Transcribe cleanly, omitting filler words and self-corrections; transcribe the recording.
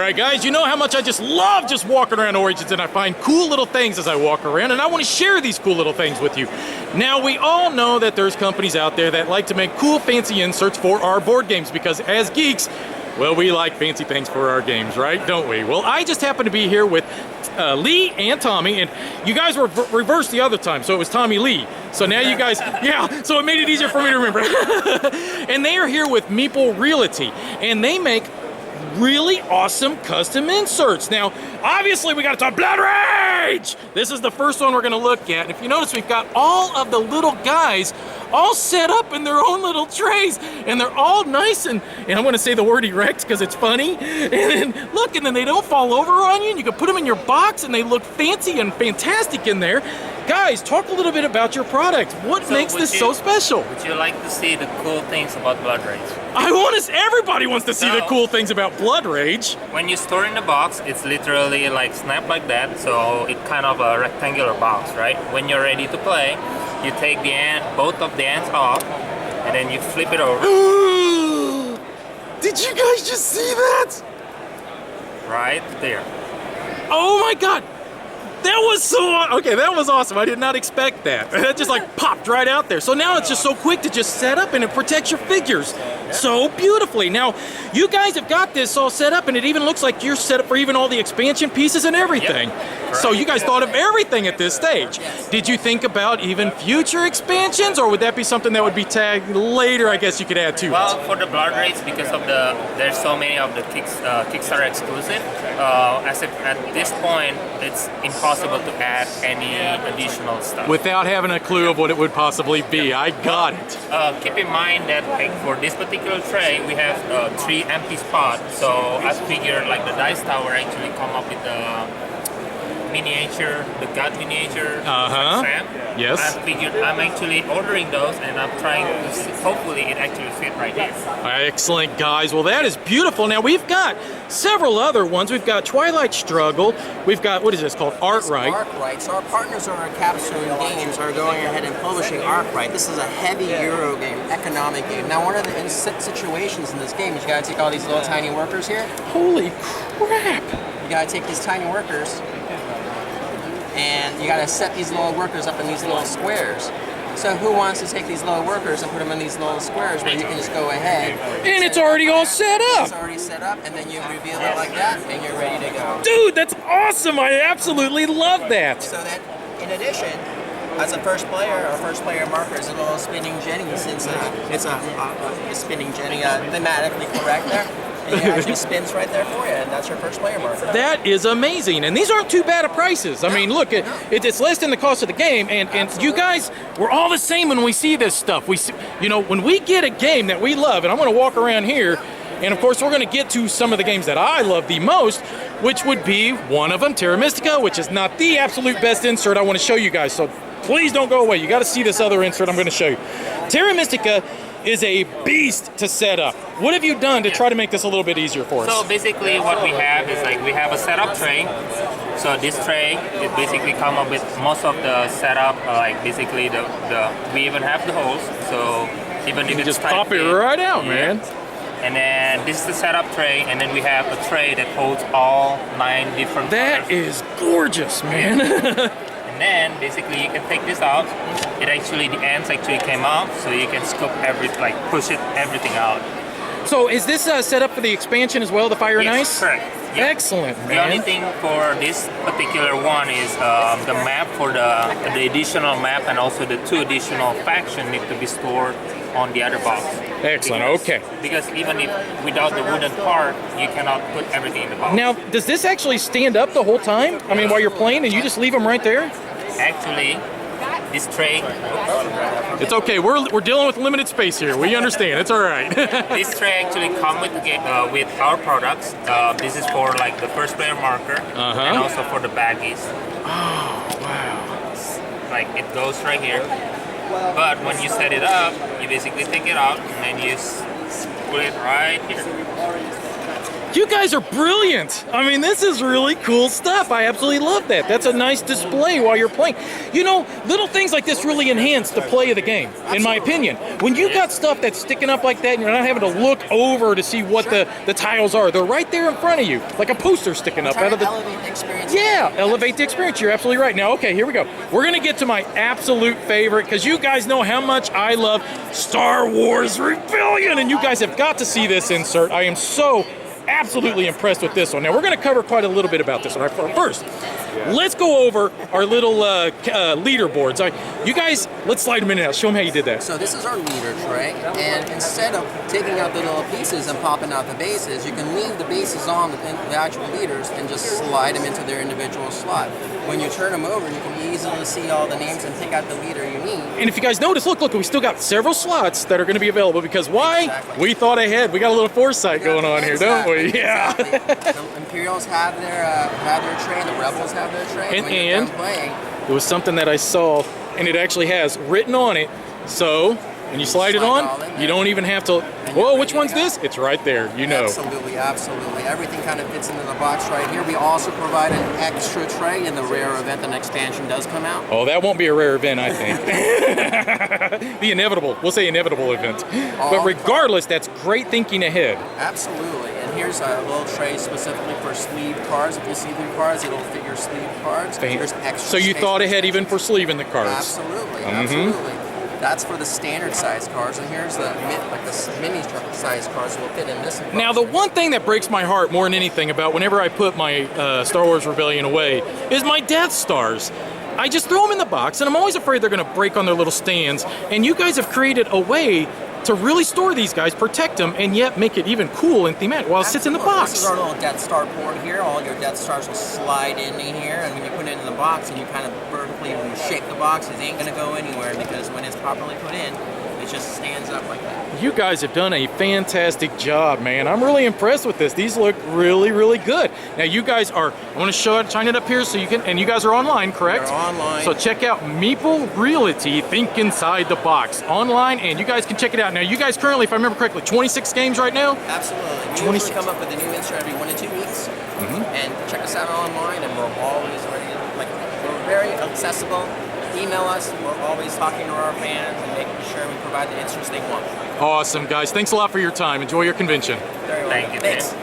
right, guys, you know how much I just love just walking around Origins, and I find cool little things as I walk around, and I want to share these cool little things with you. Now, we all know that there's companies out there that like to make cool, fancy inserts for our board games, because as geeks, well, we like fancy things for our games, right? Don't we? Well, I just happen to be here with Lee and Tommy, and you guys were reversed the other time, so it was Tommy Lee. So now you guys, yeah, so it made it easier for me to remember. And they are here with Meeple Realty, and they make really awesome custom inserts. Now, obviously, we got to talk Blood Rage! This is the first one we're going to look at. And if you notice, we've got all of the little guys all set up in their own little trays, and they're all nice and I'm going to say the word erect because it's funny. And then, look, and then they don't fall over on you, and you can put them in your box, and they look fancy and fantastic in there. Guys, talk a little bit about your product. What makes this so special? Would you like to see the cool things about Blood Rage? Everybody wants to see the cool things about Blood Rage. When you store in the box, it's literally like snap like that, so it's kind of a rectangular box, right? When you're ready to play, you take both of the ends off, and then you flip it over. Did you guys just see that? Right there. Oh my God. That was that was awesome. I did not expect that. That just like popped right out there. So now it's just so quick to just set up, and it protects your figures so beautifully. Now, you guys have got this all set up, and it even looks like you're set up for even all the expansion pieces and everything. Yep. So you guys thought of everything at this stage. Did you think about even future expansions, or would that be something that would be tagged later, I guess you could add to? Well, for the Blood Rage, because of there's so many of the Kickstarter exclusive, at this point, it's impossible to add any additional stuff. Without having a clue of what it would possibly be. I got it. Keep in mind that like, for this particular tray, we have 3 empty spots. So I figured like the Dice Tower actually come up with the miniature, the God miniature tram. Yes. I figured I'm actually ordering those, and I'm trying to see, hopefully it actually fit right here. Excellent, guys. Well, that is beautiful. Now, we've got several other ones. We've got Twilight Struggle. We've got, what is this called? Arkwright. Arkwright. So our partners over at Capstone Games are going ahead and publishing Arkwright. This is a heavy Euro game, economic game. Now, one of the situations in this game is you gotta take all these little tiny workers here. Holy crap. You gotta take these tiny workers, and you gotta set these little workers up in these little squares. So who wants to take these little workers and put them in these little squares where you can just go ahead and it's already all set up. It's already set up, and then you reveal it like that, and you're ready to go. Dude, that's awesome. I absolutely love that. So that, in addition, as a first player, our first player marker is a little spinning Jenny, since it's a spinning Jenny, thematically correct there. And it actually spins right there for you, and that's your first player marker. That is amazing, and these aren't too bad of prices. I mean, look, it's less than the cost of the game, and you guys, we're all the same when we see this stuff. We see, you know, when we get a game that we love, and I'm going to walk around here, and of course we're going to get to some of the games that I love the most, which would be one of them, Terra Mystica, which is not the absolute best insert I want to show you guys, so please don't go away. You got to see this other insert I'm going to show you. Terra Mystica is a beast to set up. What have you done to try to make this a little bit easier for us? So basically what we have is like we have a setup tray. So this tray, it basically come up with most of the setup, like basically we even have the holes. So even if you it's just pop it right out, man. And then this is the setup tray, and then we have a tray that holds all 9 different That colors. is gorgeous, man. And then basically you can take this out. It actually, the ends actually came out, so you can scoop push everything out. So is this set up for the expansion as well, the Fire and Yes, Ice? correct. Yep. Excellent, man. The only thing for this particular one is the map for the additional map, and also the 2 additional factions need to be stored on the other box. Excellent, okay. Because even if without the wooden part, you cannot put everything in the box. Now, does this actually stand up the whole time? I mean, while you're playing, and you just leave them right there? Actually, this tray... It's okay, we're dealing with limited space here. We understand, it's all right. This tray actually comes with our products. This is for like the first player marker, and also for the baggies. Oh, wow. Like it goes right here. But when you set it up, you basically take it out and then you put it right here. You guys are brilliant. I mean, this is really cool stuff. I absolutely love that. That's a nice display while you're playing. You know, little things like this really enhance the play of the game, in my opinion. When you got stuff that's sticking up like that and you're not having to look over to see what the tiles are, they're right there in front of you, like a poster sticking up out of the... elevate the experience. Yeah, elevate the experience. You're absolutely right. Now, okay, here we go. We're going to get to my absolute favorite, because you guys know how much I love Star Wars Rebellion, and you guys have got to see this insert. I am so absolutely impressed with this one. Now, we're going to cover quite a little bit about this one. First, let's go over our little leaderboards. You guys, let's slide them in and out. Show them how you did that. So this is our leader tray, and instead of taking out the little pieces and popping out the bases, you can leave the bases on the actual leaders and just slide them into their individual slot. When you turn them over, you can easily see all the names and pick out the leader you need. And if you guys notice, look, we still got several slots that are going to be available, because why? Exactly. We thought ahead. We got a little foresight going on here, don't we? Yeah. Exactly. The Imperials have their tray, the Rebels have their tray. And, when you're done playing, it was something that I saw, and it actually has written on it. So when you slide it on, you don't even have to. Whoa, which one's this? It's right there. You know. Absolutely, absolutely. Everything kind of fits into the box right here. We also provide an extra tray in the rare event an expansion does come out. Oh, that won't be a rare event, I think. The inevitable. We'll say inevitable event. But regardless, that's great thinking ahead. Absolutely. And here's a little tray specifically for sleeve cards. If you see through cards, it'll fit your sleeve cards. There's extra So you space thought for ahead even for sleeving the cards. Absolutely, absolutely. That's for the standard size cards, and here's the mini size cards that will fit in this box. Now, the one thing that breaks my heart more than anything about whenever I put my Star Wars Rebellion away is my Death Stars. I just throw them in the box, and I'm always afraid they're going to break on their little stands. And you guys have created a way to really store these guys, protect them, and yet make it even cool and thematic while it sits in the box. This is our little Death Star port here. All your Death Stars will slide in here, and when you put it in the box and you kind of vertically shape the box, it ain't going to go anywhere, because when it's properly put in, it just stands up like that. You guys have done a fantastic job, man. I'm really impressed with this. These look really, really good. Now, you guys are, I want to shine it up here so you can, and you guys are online, correct? We're online. So check out Meeple Realty, Think Inside the Box, online, and you guys can check it out. Now, you guys currently, if I remember correctly, 26 games right now? Absolutely. We usually come up with a new insert every 1 to 2 weeks, and check us out online, and we're always ready. We're very accessible. Email us. We're always talking to our fans and making sure we provide the inserts they want. Awesome, guys. Thanks a lot for your time. Enjoy your convention. Very well. Thank you. Thanks.